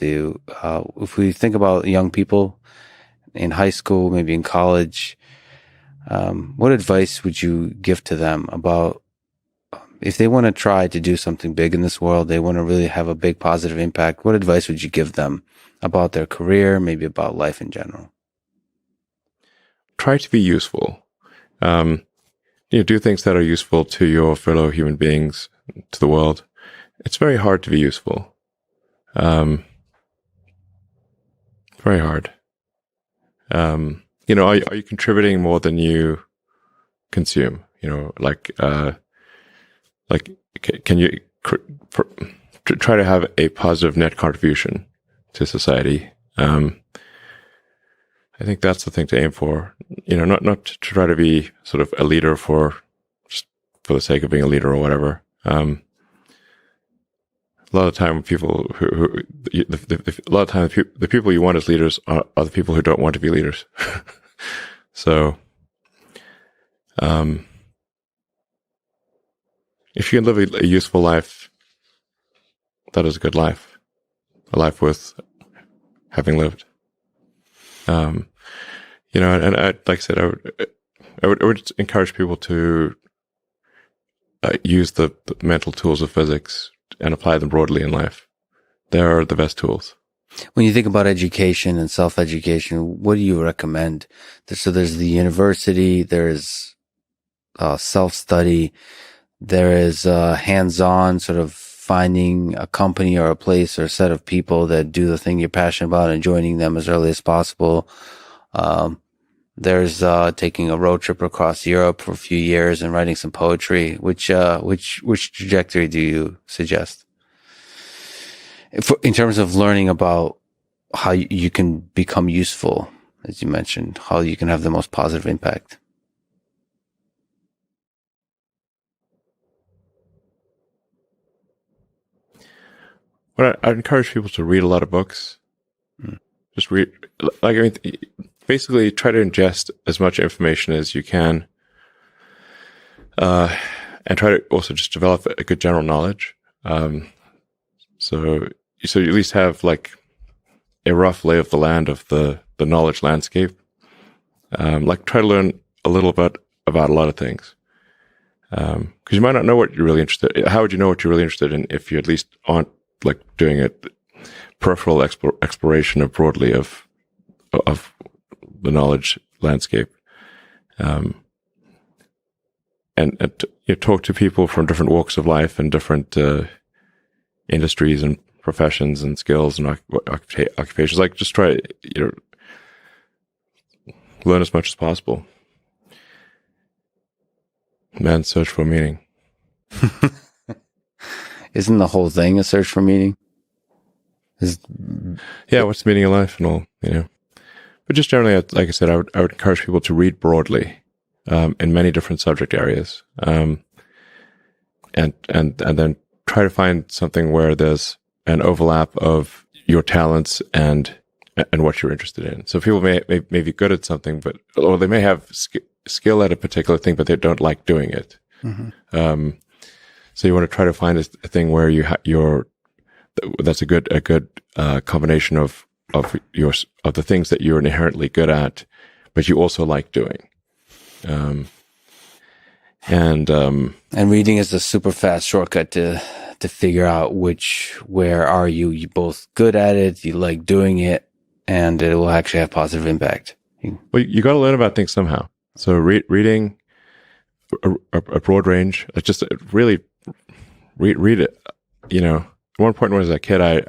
if we think about young people in high school, maybe in college, what advice would you give to them about if they want to try to do something big in this world, they want to really have a big positive impact? What advice would you give them about their career, maybe about life in general? Try to be useful. Do things that are useful to your fellow human beings, to the world. It's very hard to be useful. Very hard. Are you contributing more than you consume? Can you try to have a positive net contribution to society? I think that's the thing to aim for. Not to try to be sort of a leader just for the sake of being a leader or whatever. A lot of the time, the people you want as leaders are the people who don't want to be leaders. So, if you can live a useful life, that is a good life, a life worth having lived. And like I said, I would encourage people to use the mental tools of physics and apply them broadly in life. They're the best tools. When you think about education and self-education, what do you recommend? So there's the university, there's self-study, there is hands-on, sort of finding a company or a place or a set of people that do the thing you're passionate about and joining them as early as possible. There's taking a road trip across Europe for a few years and writing some poetry. Which trajectory do you suggest? In terms of learning about how you can become useful, as you mentioned, how you can have the most positive impact. Well, I'd encourage people to read a lot of books. Just read, basically try to ingest as much information as you can, and try to also just develop a good general knowledge. So you at least have like a rough lay of the land of the knowledge landscape. Try to learn a little bit about a lot of things. Because you might not know what you're really interested in. How would you know what you're really interested in if you at least aren't doing a peripheral exploration broadly of the knowledge landscape? And talk to people from different walks of life and different industries and professions and skills and occupations. Just try learn as much as possible. Man's search for meaning. Isn't the whole thing a search for meaning? Yeah, what's the meaning of life and all, But just generally, like I said, I would encourage people to read broadly in many different subject areas, and then try to find something where there's an overlap of your talents and what you're interested in. So people may be good at something, or they may have skill at a particular thing, but they don't like doing it. Mm-hmm. So you want to try to find a thing where that's a good combination of the things that you're inherently good at, but you also like doing. And reading is a super fast shortcut to figure out where are you both good at it, you like doing it, and it will actually have positive impact. Well, you got to learn about things somehow. So reading a broad range, just really read it. At one point when I was a kid, I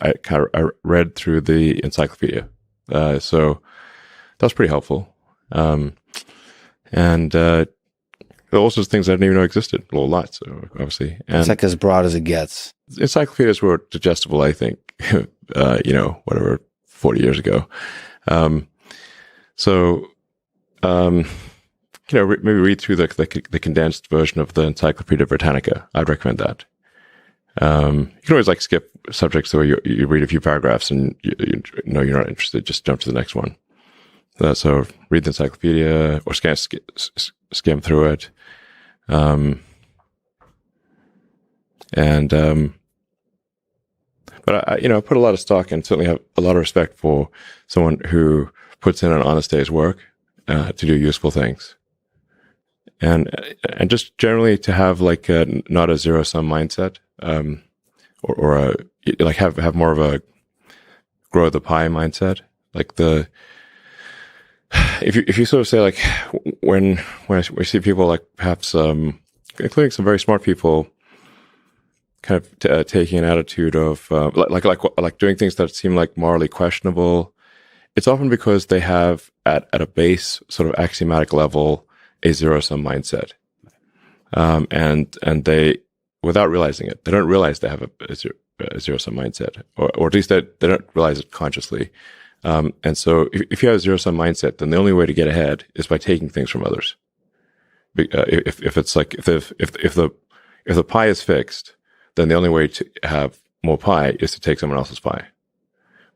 read through the encyclopedia. So that was pretty helpful. And there are also things I didn't even know existed. Well, lots, so obviously. And it's like as broad as it gets. Encyclopedias were digestible, I think, 40 years ago. Maybe read through the condensed version of the Encyclopedia Britannica. I'd recommend that. You can always skip subjects where you read a few paragraphs and you know you're not interested, just jump to the next one. So read the encyclopedia or skim through it. But I put a lot of stock and certainly have a lot of respect for someone who puts in an honest day's work to do useful things, and just generally to have like not a zero sum mindset, or like have more of a grow the pie mindset. Like if you sort of say like when I see people like perhaps including some very smart people kind of taking an attitude of like doing things that seem like morally questionable, it's often because they have at a base sort of axiomatic level a zero sum mindset, and they, without realizing it, they don't realize they have a zero sum mindset, or at least they don't realize it consciously. And so if you have a zero sum mindset, then the only way to get ahead is by taking things from others. If it's like if the pie is fixed, then the only way to have more pie is to take someone else's pie.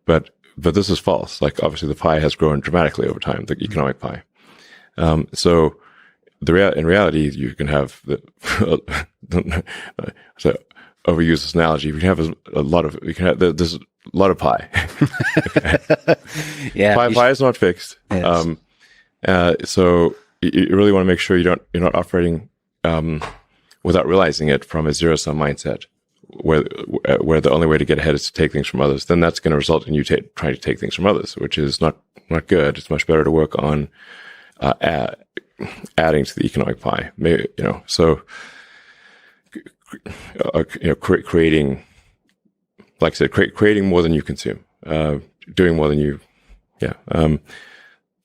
But this is false. Like obviously the pie has grown dramatically over time, the economic pie. So in reality, you can have so overuse this analogy. You can have there's a lot of pie. Yeah, pie is not fixed. Yes. So you really want to make sure you're not operating without realizing it from a zero sum mindset, where the only way to get ahead is to take things from others. Then that's going to result in you trying to take things from others, which is not good. It's much better to work on adding to the economic pie. Maybe, so creating, like I said, creating more than you consume, doing more than you,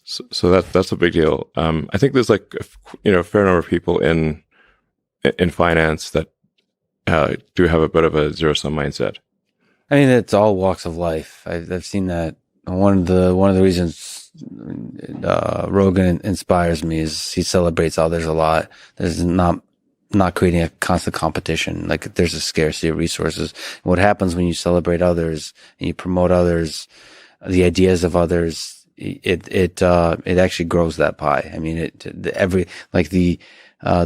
So that's a big deal. I think there's like a fair number of people in finance that do have a bit of a zero sum mindset. I mean, it's all walks of life. I've seen that. One of the reasons Rogan inspires me is he celebrates others a lot. There's not creating a constant competition. Like there's a scarcity of resources. What happens when you celebrate others and you promote others, the ideas of others, it actually grows that pie. I mean, the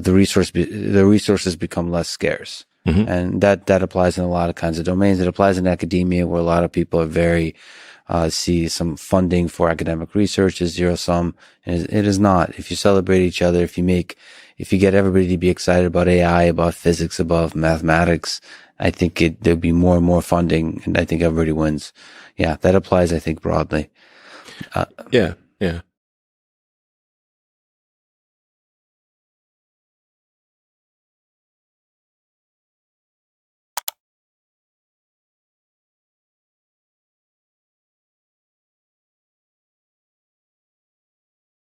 resources become less scarce. Mm-hmm. And that applies in a lot of kinds of domains. It applies in academia, where a lot of people are very, see some funding for academic research is zero sum. And it is not. If you celebrate each other, if you get everybody to be excited about AI, about physics, about mathematics, I think there'll be more and more funding, and I think everybody wins. Yeah, that applies, I think, broadly. Yeah.